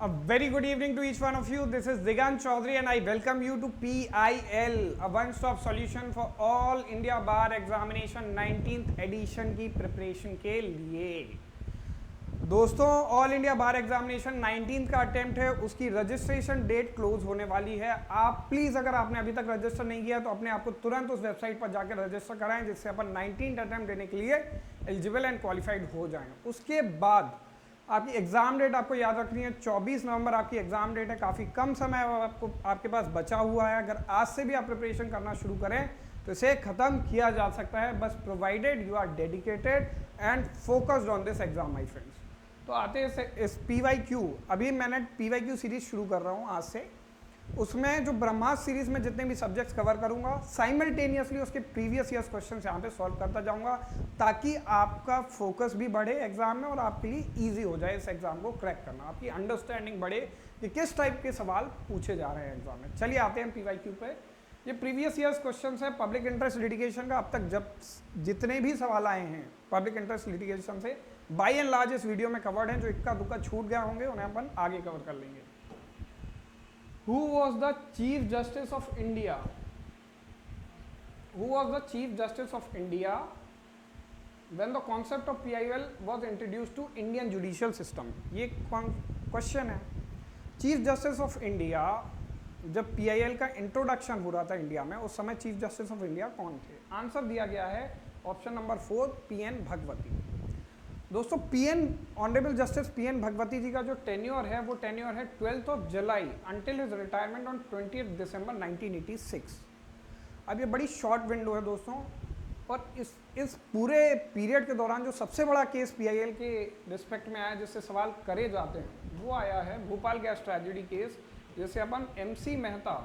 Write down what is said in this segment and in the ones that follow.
A very good evening to each one of you. This is Digant Chaudhary and I welcome you to PIL, a one-stop solution for all India Bar Examination 19th edition की preparation के लिए। दोस्तों, all India बार examination 19 का attempt है, उसकी registration date close होने वाली है। आप प्लीज़ अगर आपने अभी तक रजिस्टर नहीं किया तो अपने आप को तुरंत उस वेबसाइट पर जाकर रजिस्टर कराएं, जिससे अपन 19 अटेम्प्ट देने के लिए एलिजिबल एंड क्वालिफाइड हो जाएं। उसके बाद आपकी एग्ज़ाम डेट आपको याद रखनी है, 24 नवंबर आपकी एग्ज़ाम डेट है। काफ़ी कम समय आपको आपके पास बचा हुआ है। अगर आज से भी आप प्रिपरेशन करना शुरू करें तो इसे ख़त्म किया जा सकता है, बस provided you are dedicated and focused on this exam my friends. तो आते हैं इस PYQ। अभी मैंने PYQ सीरीज़ शुरू कर रहा हूँ आज से। उसमें जो ब्रह्मास्त्र सीरीज़ में जितने भी सब्जेक्ट्स कवर करूँगा, साइमल्टेनियसली उसके प्रीवियस ईयर्स क्वेश्चन यहाँ पे सॉल्व करता जाऊँगा, ताकि आपका फोकस भी बढ़े एग्जाम में और आपके लिए ईजी हो जाए इस एग्ज़ाम को क्रैक करना, आपकी अंडरस्टैंडिंग बढ़े कि किस टाइप के सवाल पूछे जा रहे हैं एग्जाम में। चलिए आते हैं PYQ पे। ये प्रीवियस ईयर्स क्वेश्चन है पब्लिक इंटरेस्ट लिटिगेशन का। अब तक जब जितने भी सवाल आए हैं पब्लिक इंटरेस्ट लिटिगेशन से, बाई एंड लार्ज इस वीडियो में कवर्ड हैं। जो इक्का दुक्का छूट गया होंगे उन्हें अपन आगे कवर कर लेंगे। Who was the Chief Justice of India? Who was the Chief Justice of India when the concept of PIL was introduced to Indian judicial system? ये क्वेश्चन है। चीफ जस्टिस ऑफ इंडिया, जब PIL का introduction हो रहा था India में, उस समय चीफ जस्टिस ऑफ इंडिया कौन थे? आंसर दिया गया है ऑप्शन नंबर 4, PN भगवती। दोस्तों, ऑनरेबल जस्टिस PN भगवती जी का जो टेन्योर है वो टेन्योर है 12 जुलाई अंटिल हिज रिटायरमेंट ऑन 20 दिसंबर 1986। अब ये बड़ी शॉर्ट विंडो है दोस्तों, और इस पूरे पीरियड के दौरान जो सबसे बड़ा केस PIL के रिस्पेक्ट में आया, जिससे सवाल करे जाते हैं, वो आया है भोपाल गैस ट्रेजेडी केस, जिसे अपन MC Mehta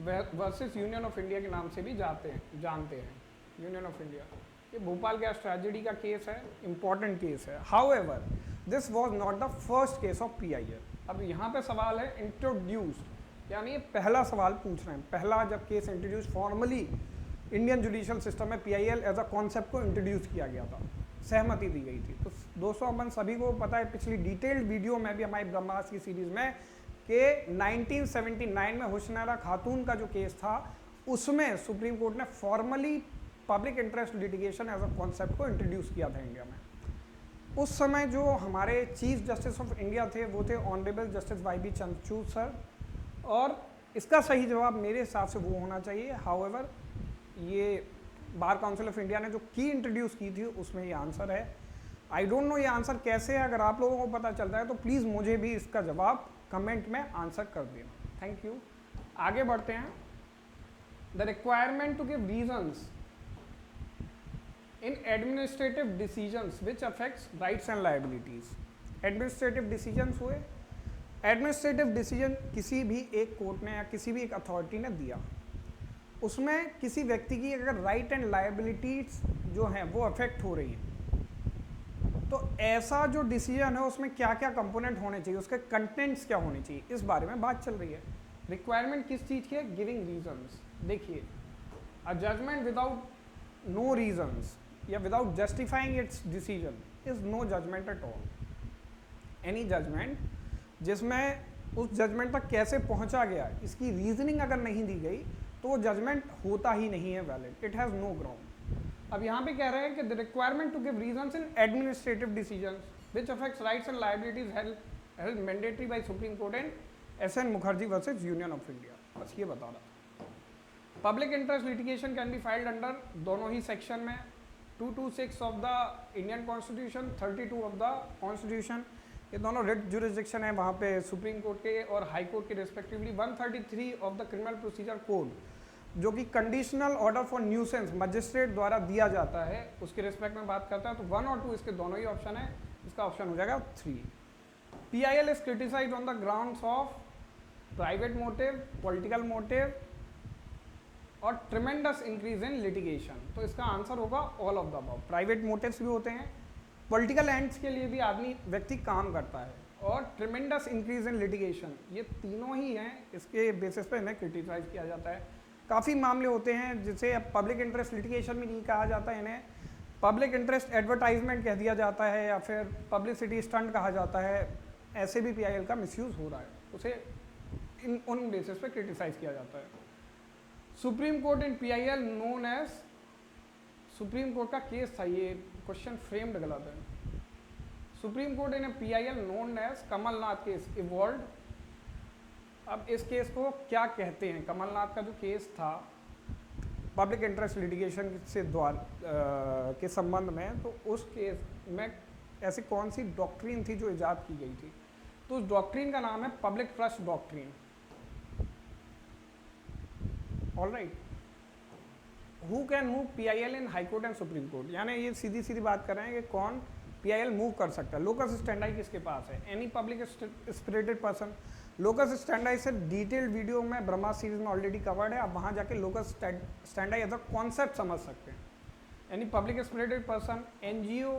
versus union of India के नाम से भी जानते हैं। यूनियन ऑफ इंडिया, ये भोपाल गैस ट्रेजेडी का केस है, इंपॉर्टेंट केस है। However this was not the first case of PIL। अब यहाँ पे सवाल है इंट्रोड्यूस्ड, यानी पहला सवाल पूछ रहे हैं, पहला जब case introduce formally Indian judicial system में PIL एज अ कॉन्सेप्ट को इंट्रोड्यूस किया गया था, सहमति दी गई थी। तो दोस्तों, अपन सभी को पता है, पिछली डिटेल्ड वीडियो में भी हमारी ब्रह्मास्त्र की सीरीज में कि 1979 में हुस्नैरा खातून का जो केस था, उसमें सुप्रीम कोर्ट ने formally public interest litigation as a concept को इंट्रोड्यूस किया था इंडिया में। उस समय जो हमारे चीफ जस्टिस ऑफ इंडिया थे वो थे honourable justice YB Chandrachud sir, और इसका सही जवाब मेरे हिसाब से वो होना चाहिए। हाउएवर ये बार काउंसिल ऑफ इंडिया ने जो की इंट्रोड्यूस की थी उसमें ये आंसर है। आई डोंट नो ये आंसर कैसे है, अगर आप लोगों को पता चलता है तो प्लीज़ मुझे भी इसका जवाब कमेंट में आंसर कर देना। Thank you. आगे बढ़ते हैं। The requirement to give reasons in administrative decisions which affects rights and liabilities। Administrative decisions हुए, एडमिनिस्ट्रेटिव डिसीजन किसी भी एक कोर्ट ने या किसी भी एक अथॉरिटी ने दिया, उसमें किसी व्यक्ति की अगर राइट एंड लायबिलिटीज जो हैं वो अफेक्ट हो रही हैं, तो ऐसा जो डिसीजन है उसमें क्या क्या कंपोनेंट होने चाहिए, उसके कंटेंट्स क्या होने चाहिए, इस बारे में बात चल रही है। रिक्वायरमेंट किस चीज़ की है? Giving reasons. देखिए, a judgment without no reasons या without justifying its decision is no judgment at all. Any judgment जिसमें उस जजमेंट तक कैसे पहुंचा गया, इसकी रीजनिंग अगर नहीं दी गई तो वो जजमेंट होता ही नहीं है valid, it has no ground. अब यहाँ पे कह रहे हैं कि the requirement to give reasons in administrative decisions which affects rights and liabilities held mandatory by supreme court and SN Mukherjee versus union of India. बस ये बता रहा। Public interest litigation can be filed under दोनों ही section में, 226 of the Indian constitution, 32 of the constitution. ये दोनों writ jurisdiction है वहाँ पे सुप्रीम कोर्ट के और हाई कोर्ट के respectively. 133 of the criminal procedure code, जो कि conditional order for nuisance magistrate द्वारा दिया जाता है, उसके रिस्पेक्ट में बात करता है। तो 1 और 2 इसके दोनों ही ऑप्शन है, इसका ऑप्शन हो जाएगा 3। PIL is criticise on the grounds of private motive, political motive और ट्रिमेंडस इंक्रीज इन लिटिगेशन। तो इसका आंसर होगा all of the above. Private motives भी होते हैं, पॉलिटिकल एंड्स के लिए भी व्यक्ति काम करता है, और ट्रिमेंडस इंक्रीज इन लिटिगेशन, ये तीनों ही हैं, इसके बेसिस पे इन्हें क्रिटिसाइज किया जाता है। काफ़ी मामले होते हैं जिसे अब पब्लिक इंटरेस्ट लिटिगेशन भी नहीं कहा जाता है, इन्हें पब्लिक इंटरेस्ट एडवर्टाइजमेंट कह दिया जाता है या फिर पब्लिसिटी स्टंट कहा जाता है। ऐसे भी PIL का मिसयूज हो रहा है, उसे इन उन बेसिस पे क्रिटिसाइज किया जाता है। Supreme court in PIL known as, supreme court का केस था, ये क्वेश्चन फ्रेम्ड गलत है। Supreme court in PIL known as Kamal Nath case involve. अब इस केस को क्या कहते हैं? कमलनाथ का जो केस था पब्लिक इंटरेस्ट लिटिगेशन से के संबंध में, तो उस केस में ऐसी कौन सी डॉक्ट्रिन थी जो इजाद की गई थी? तो उस डॉक्ट्रिन का नाम है public trust doctrine. Alright, who can move PIL in high court and supreme court? यानी ये सीधी सीधी बात कर रहे हैं कि कौन PIL मूव कर सकता है। लोकस स्टैंडाई किसके पास है? Any public spirited person. Locus standi से डिटेल्ड वीडियो में ब्रह्मा सीरीज में ऑलरेडी कवर्ड है, आप वहाँ जाके locus standi as a concept समझ सकते हैं। Any public spirited person, NGO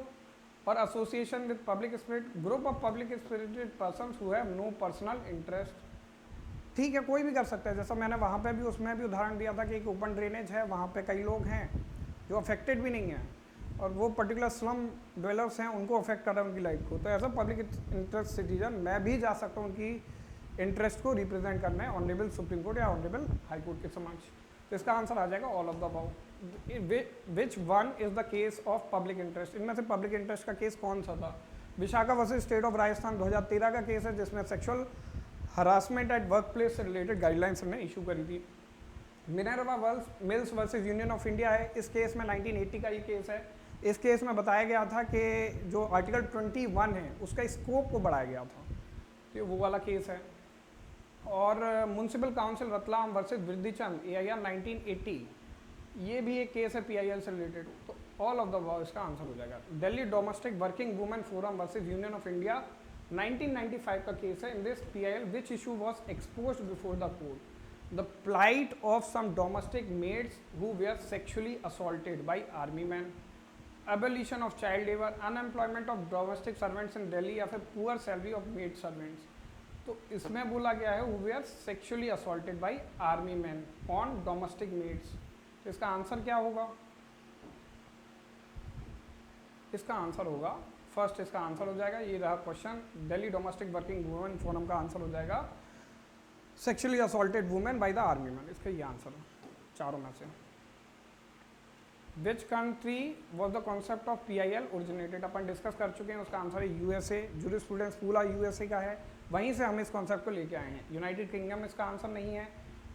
और association with public spirit, group of public spirited person who have no personal interest. ठीक है, कोई भी कर सकता है। जैसा मैंने वहाँ पे भी उसमें भी उदाहरण दिया था कि एक ओपन ड्रेनेज है, वहाँ पे कई लोग हैं जो अफेक्टेड भी नहीं हैं और वो पर्टिकुलर स्लम ड्वेलर्स हैं, उनको अफेक्ट कर रहा है उनकी लाइफ को। तो as a public interest citizen मैं भी जा सकता हूँ उनकी इंटरेस्ट को रिप्रेजेंट करने ऑनरेबल सुप्रीम कोर्ट या ऑनरेबल हाई कोर्ट के समक्ष। तो इसका आंसर आ जाएगा all of the above. Which one is the case of public interest? इनमें से पब्लिक इंटरेस्ट का केस कौन सा था? Vishakha versus state of Rajasthan 2013 का केस है, जिसमें sexual harassment at work place से रिलेटेड गाइडलाइंस हमने इशू करी थी। Minerva mills versus union of India है, इस केस में 1980 का ये केस है। इस केस में बताया गया था कि जो आर्टिकल 21 है उसका स्कोप को बढ़ाया गया था, तो वो वाला केस है। और municipal council Ratlam versus Vardhichand AIR 1980, ये भी एक केस है PIL से रिलेटेड। तो ऑल ऑफ द अबव इसका आंसर हो जाएगा। Delhi domestic working women forum versus union of India 1995 का केस है। In this PIL which issue was exposed before the court? The plight of some domestic maids who were sexually assaulted by army man, abolition of child labor, unemployment of domestic servants in Delhi या फिर poor salary of maid servants। तो इसमें बोला गया है who were sexually assaulted by army men on domestic maids। तो इसका answer क्या होगा? इसका आंसर होगा फर्स्ट, इसका आंसर हो जाएगा, ये रहा question, Delhi domestic working women forum का आंसर हो जाएगा sexually assaulted women bye the army man. इसका ये आंसर है चारों में से। Which country was the concept of PIL originated? Upon discuss कर चुके हैं, उसका आंसर है USA। जूरिस्प्रूडेंस पूरा USA का है, वहीं से हम इस कॉन्सेप्ट को लेके आए हैं। यूनाइटेड किंगडम इसका आंसर नहीं है,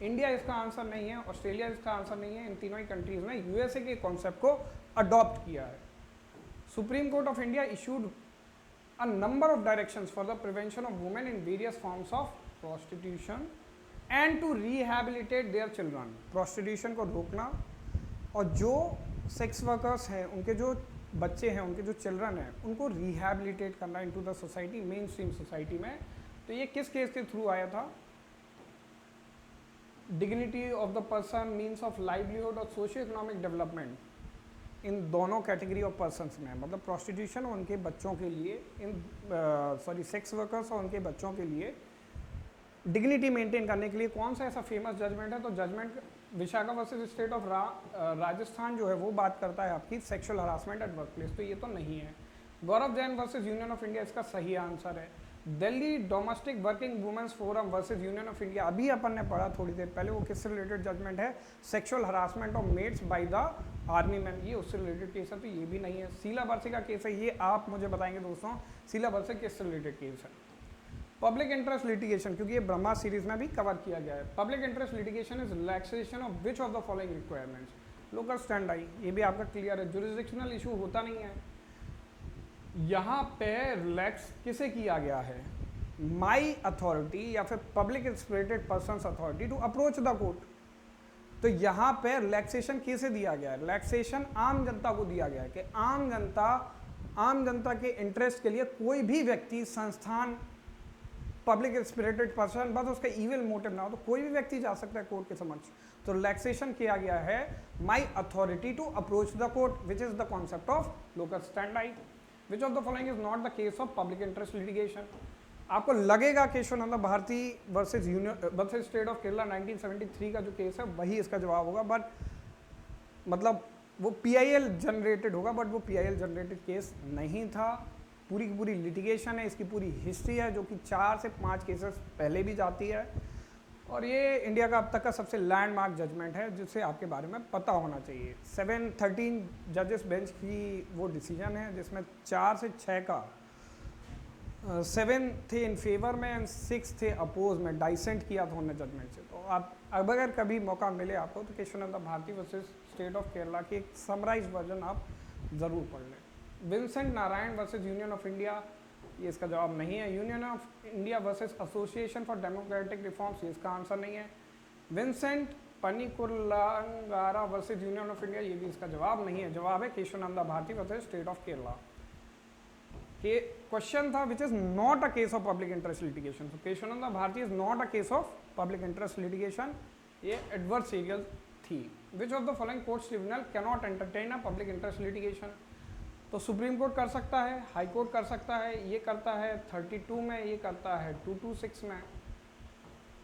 इंडिया इसका आंसर नहीं है, ऑस्ट्रेलिया इसका आंसर नहीं है। इन तीनों ही कंट्रीज ने USA के कॉन्सेप्ट को अडॉप्ट किया है। Supreme court of India issued a number of directions for the prevention of women in various forms of prostitution and to rehabilitate their children. Prostitution को रोकना और जो सेक्स वर्कर्स हैं, उनके जो बच्चे हैं, उनके जो चिल्ड्रन हैं, उनको रिहैबिलिटेट करना into the society, main stream society में। तो ये किस केस के थ्रू आया था? Dignity of the person, means of livelihood और सोशियो इकोनॉमिक डेवलपमेंट, इन दोनों कैटेगरी ऑफ पर्सन्स में, मतलब प्रोस्टिट्यूशन और उनके बच्चों के लिए, सेक्स वर्कर्स और उनके बच्चों के लिए डिग्निटी मेंटेन करने के लिए कौन सा ऐसा फेमस जजमेंट है? तो judgment Vishakha versus state of Rajasthan जो है वो बात करता है आपकी sexual harassment at work place, तो ये तो नहीं है। Gaurav Jain versus union of India इसका सही आंसर है। Delhi domestic working women's forum versus union of India, अभी अपन ने पढ़ा थोड़ी देर पहले, वो किससे रिलेटेड जजमेंट है? Sexual harassment of maids by the army man, ये उससे रिलेटेड केस है, तो ये भी नहीं है। शीला बरसे का केस है, ये आप मुझे बताएंगे दोस्तों, शीला बरसे किससे रिलेटेड केस है? पब्लिक इंटरेस्ट लिटिगेशन, क्योंकि ये ब्रह्मा सीरीज में भी कवर किया गया है। Public interest litigation is relaxation of which of the following requirements? Local stand आई, ये भी आपका क्लियर है। जुरिसडिक्शनल इशू होता नहीं है, यहाँ पे रिलैक्स किसे किया गया है? माई अथॉरिटी या फिर public spirited persons authority to approach the court. तो यहाँ पे रिलैक्सेशन किसे दिया गया है? रिलैक्सेशन आम जनता को दिया गया है कि आम जनता के इंटरेस्ट के लिए कोई भी व्यक्ति, संस्थान, पब्लिक स्पिरिटेड पर्सन, बस उसका इविल मोटिव ना हो, तो कोई भी व्यक्ति जा सकता है कोर्ट के समक्ष। तो रिलैक्सेशन किया गया है my authority to approach the court, which is the concept of local standi. Which of the following is not the case of public interest litigation? आपको लगेगा Keshavananda Bharati versus union versus state of Kerala 1973 का जो case है वही इसका जवाब होगा, but मतलब वो PIL जनरेटेड होगा, बट वो PIL जनरेटेड केस नहीं था। पूरी की पूरी लिटिगेशन है, इसकी पूरी हिस्ट्री है, जो कि 4 से 5 केसेस पहले भी जाती है, और ये इंडिया का अब तक का सबसे लैंडमार्क जजमेंट है जिससे आपके बारे में पता होना चाहिए। 13 जजेस बेंच की वो डिसीजन है जिसमें 4 से 6 का 7 थे इन फेवर में एंड 6 थे अपोज में, डाइसेंट किया था उन्होंने जजमेंट से। तो आप अब अगर कभी मौका मिले आपको तो Keshavananda Bharati versus state of Kerala की एक समराइज वर्जन आप ज़रूर पढ़ लें। Vincent Narayan versus union of India, ये इसका जवाब नहीं है। Union of India versus association for democratic reforms, ये इसका आंसर नहीं है। Vincent Panikulangara versus union of India, ये भी इसका जवाब नहीं है। जवाब है Keshavananda Bharati versus state of Kerala. ये क्वेश्चन था which is not a case of public interest litigation. तो Keshavananda Bharati is not a case of public interest litigation, ये एडवर्सरियल थी। Which of the following courts tribunal cannot entertain a public interest litigation. तो supreme court कर सकता है, high court कर सकता है, ये करता है 32 में, ये करता है 226 में।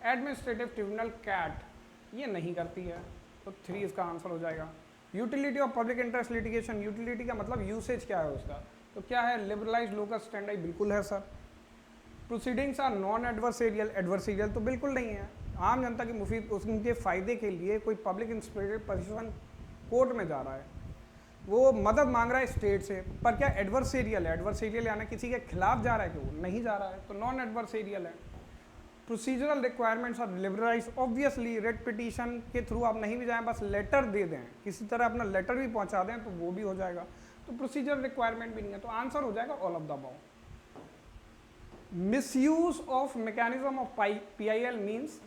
एडमिनिस्ट्रेटिव ट्रिब्यूनल कैट ये नहीं करती है, तो 3 इसका आंसर हो जाएगा। Utility of public interest litigation, utility का मतलब यूसेज क्या है उसका, तो क्या है लिबरलाइज लोकस स्टैंडर्ड, बिल्कुल है sir. Proceedings are non adversarial, adversarial तो बिल्कुल नहीं है। आम जनता की मुफीद उनके फ़ायदे के लिए कोई पब्लिक इंस्पेक्टर पर्सन कोर्ट में जा रहा है, वो मदद मांग रहा है स्टेट से, पर क्या एडवर्सेरियल है? एडवर्सेरियल यानी किसी के खिलाफ जा रहा है कि वो नहीं जा रहा है, तो नॉन एडवर्सेरियल है। Procedural requirements are liberalise, obviously writ petition के थ्रू आप नहीं भी जाएं, बस लेटर दे दें, किसी तरह अपना लेटर भी पहुंचा दें तो वो भी हो जाएगा, तो प्रोसीजर रिक्वायरमेंट भी नहीं है, तो आंसर हो जाएगा all of the above. Misuse of mechanism of PIL means,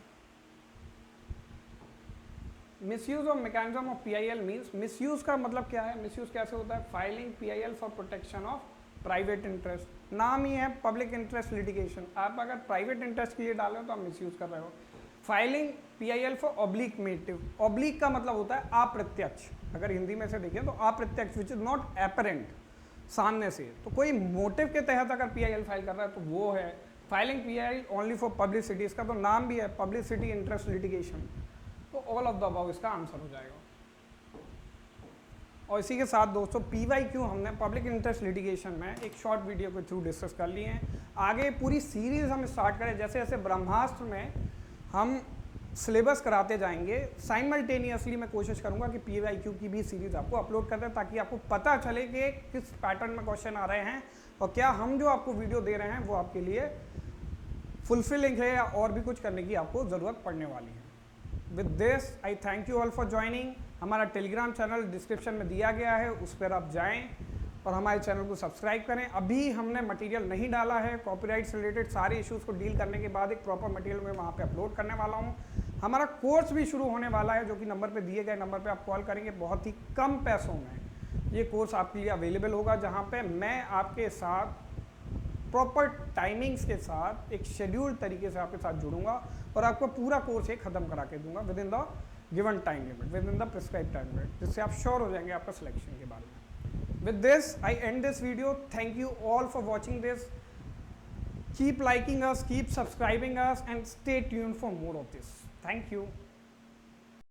misuse of mechanism of PIL means, misuse का मतलब क्या है, मिसयूज कैसे होता है? Filing PIL for protection of private interest, नाम ही है पब्लिक इंटरेस्ट लिटिगेशन, आप अगर प्राइवेट इंटरेस्ट के लिए डाल रहे हो तो आप मिसयूज कर रहे हो। Filing PIL for oblique motive, oblique का मतलब होता है अप्रत्यक्ष, अगर हिंदी में से देखें तो अप्रत्यक्ष, विच इज नॉट एपरेंट, सामने से, तो कोई मोटिव के तहत अगर PIL फाइल कर रहा है तो वो है filing PIL only for publicity, इसका तो नाम भी है पब्लिसिटी इंटरेस्ट लिटिगेशन, तो ऑल ऑफ द अबव इसका आंसर हो जाएगा। और इसी के साथ दोस्तों PYQ हमने पब्लिक इंटरेस्ट लिटिगेशन में एक शॉर्ट वीडियो के थ्रू डिस्कस कर लिए हैं। आगे पूरी सीरीज हम स्टार्ट करें, जैसे जैसे ब्रह्मास्त्र में हम सिलेबस कराते जाएंगे, साइमल्टेनियसली मैं कोशिश करूंगा कि PYQ की भी सीरीज आपको अपलोड कर दें, ताकि आपको पता चले कि किस पैटर्न में क्वेश्चन आ रहे हैं और क्या हम जो आपको वीडियो दे रहे हैं वो आपके लिए फुलफिलिंग है या और भी कुछ करने की आपको ज़रूरत पड़ने वाली है। With this I thank you all for joining. हमारा टेलीग्राम चैनल डिस्क्रिप्शन में दिया गया है, उस पर आप जाएं और हमारे चैनल को सब्सक्राइब करें। अभी हमने मटेरियल नहीं डाला है, कॉपीराइट से रिलेटेड सारे इश्यूज़ को डील करने के बाद एक प्रॉपर मटेरियल मैं वहाँ पे अपलोड करने वाला हूँ। हमारा कोर्स भी शुरू होने वाला है, जो कि नंबर पे दिए गए नंबर पे आप कॉल करेंगे, बहुत ही कम पैसों में ये कोर्स आपके लिए अवेलेबल होगा, जहाँ पे मैं आपके साथ प्रॉपर टाइमिंग्स के साथ एक शेड्यूल तरीके से आपके साथ जुड़ूंगा और आपको पूरा कोर्स एक ख़त्म करा के दूंगा with in the given time limit, with in the prescribe time limit, जिससे आप श्योर हो जाएंगे आपका सिलेक्शन के बारे में। With this I and this video, thank you all for watching this, keep liking us, keep subscribing us and stay tuned for more of this. Thank you.